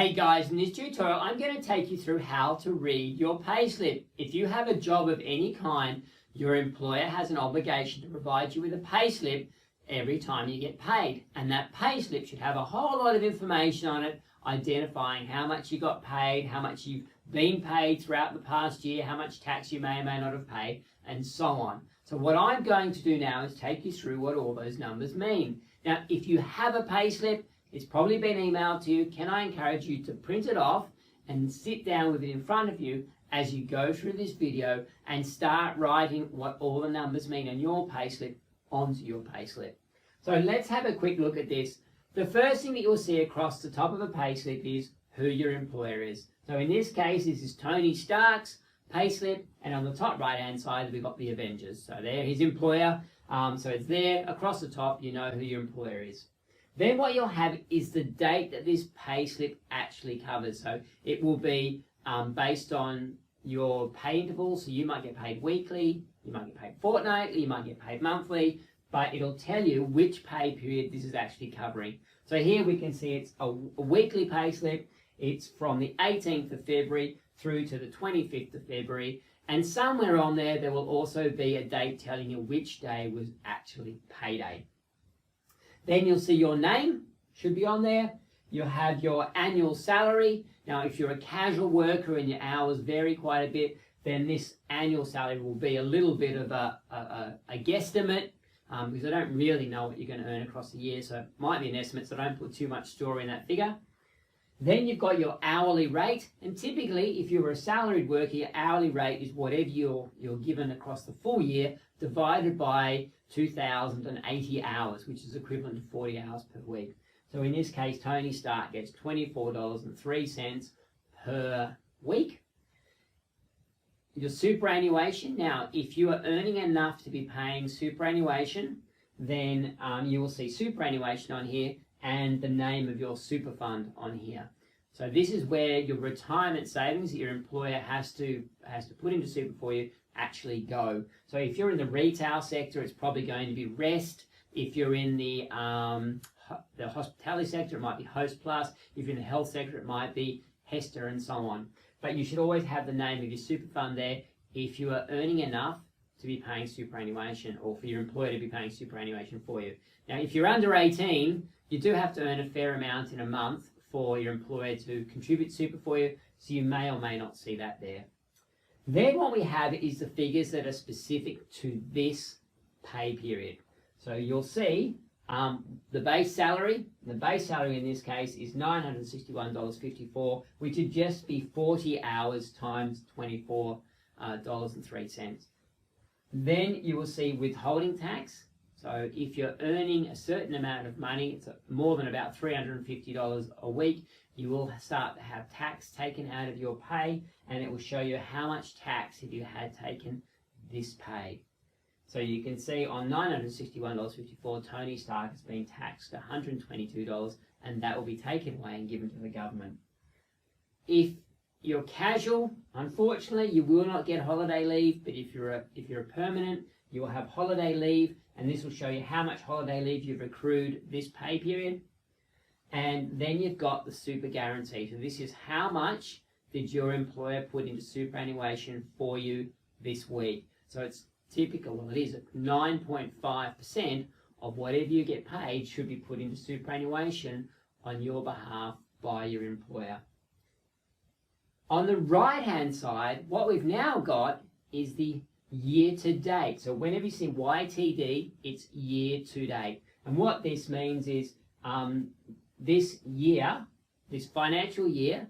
Hey guys, in this tutorial I'm going to take you through how to read your payslip. If you have a job of any kind, your employer has an obligation to provide you with a payslip every time you get paid. And that payslip should have a whole lot of information on it, identifying how much you got paid, how much you've been paid throughout the past year, how much tax you may or may not have paid, and so on. So what I'm going to do now is take you through what all those numbers mean. Now, if you have a payslip, it's probably been emailed to you. Can I encourage you to print it off and sit down with it in front of you as you go through this video and start writing what all the numbers mean on your payslip onto your payslip. So let's have a quick look at this. The first thing that you'll see across the top of a payslip is who your employer is. So in this case, this is Tony Stark's payslip, and on the top right hand side we've got the Avengers. So there, his employer. So it's there across the top. You know who your employer is. Then what you'll have is the date that this payslip actually covers. So it will be based on your pay intervals. So you might get paid weekly, you might get paid fortnightly, you might get paid monthly, but it'll tell you which pay period this is actually covering. So here we can see it's a weekly payslip. It's from the 18th of February through to the 25th of February. And somewhere on there, there will also be a date telling you which day was actually payday. Then you'll see your name should be on there. You'll have your annual salary. Now, if you're a casual worker and your hours vary quite a bit, then this annual salary will be a little bit of a guesstimate because I don't really know what you're going to earn across the year. So it might be an estimate, so don't put too much store in that figure. Then you've got your hourly rate. And typically, if you're a salaried worker, your hourly rate is whatever you're given across the full year divided by 2,080 hours, which is equivalent to 40 hours per week. So in this case, Tony Stark gets $24.03 per week. Your superannuation. Now, if you are earning enough to be paying superannuation, then you will see superannuation on here and the name of your super fund on here. So this is where your retirement savings that your employer has to put into super for you actually go. So if you're in the retail sector, it's probably going to be Rest. If you're in the hospitality sector, it might be Host Plus. If you're in the health sector, it might be Hester, and so on. But you should always have the name of your super fund there if you are earning enough to be paying superannuation, or for your employer to be paying superannuation for you. Now, if you're under 18, you do have to earn a fair amount in a month for your employer to contribute super for you, so you may or may not see that there. Then what we have is the figures that are specific to this pay period. So you'll see the base salary. The base salary in this case is $961.54, which would just be 40 hours times $24.03. Then you will see withholding tax. So if you're earning a certain amount of money, it's more than about $350 a week, you will start to have tax taken out of your pay, and it will show you how much tax if you had taken this pay. So you can see on $961.54, Tony Stark has been taxed $122, and that will be taken away and given to the government. If you're casual, unfortunately, you will not get holiday leave, but if you're a permanent, you will have holiday leave, and this will show you how much holiday leave you've accrued this pay period. And then you've got the super guarantee. So this is how much did your employer put into superannuation for you this week. So it's typical, well, it is 9.5% of whatever you get paid should be put into superannuation on your behalf by your employer. On the right hand side, what we've now got is the year to date. So whenever you see YTD, it's year to date. And what this means is this financial year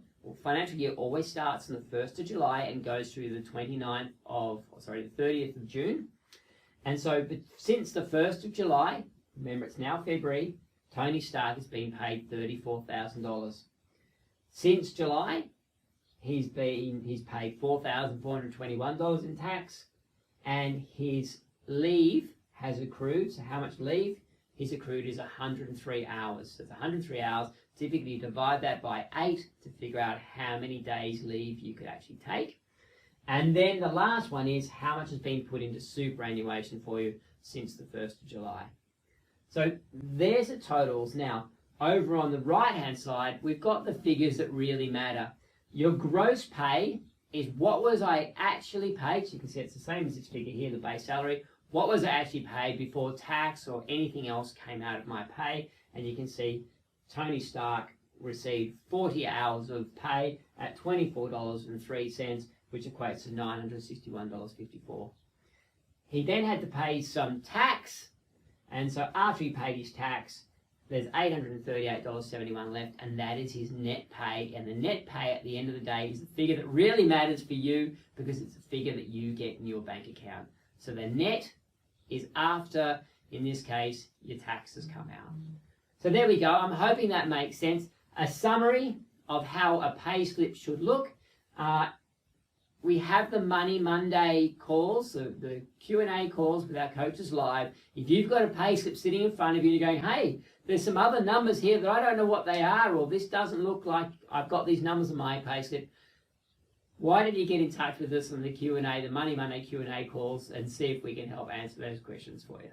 always starts on the 1st of July and goes through the 30th of June. And so but since the 1st of July, remember it's now February, Tony Stark has been paid $34,000. Since July, he's paid $4,421 in tax, and his leave has accrued. So how much leave he's accrued is 103 hours. So it's 103 hours. Typically, you divide that by 8 to figure out how many days leave you could actually take. And then the last one is how much has been put into superannuation for you since the 1st of July. So there's the totals. Now, over on the right-hand side, we've got the figures that really matter. Your gross pay is what was I actually paid. So you can see it's the same as this figure here, the base salary. What was I actually paid before tax or anything else came out of my pay? And you can see Tony Stark received 40 hours of pay at $24.03, which equates to $961.54. He then had to pay some tax, and so after he paid his tax, there's $838.71 left, and that is his net pay. And the net pay at the end of the day is the figure that really matters for you, because it's the figure that you get in your bank account. So the net is after, in this case, your taxes come out. So there we go. I'm hoping that makes sense. A summary of how a pay slip should look. We have the Money Monday calls, the Q&A calls with our coaches live. If you've got a pay slip sitting in front of you and you're going, hey, there's some other numbers here that I don't know what they are, or this doesn't look like I've got these numbers on my pay slip, why don't you get in touch with us on the Q&A, the Money Monday Q&A calls, and see if we can help answer those questions for you.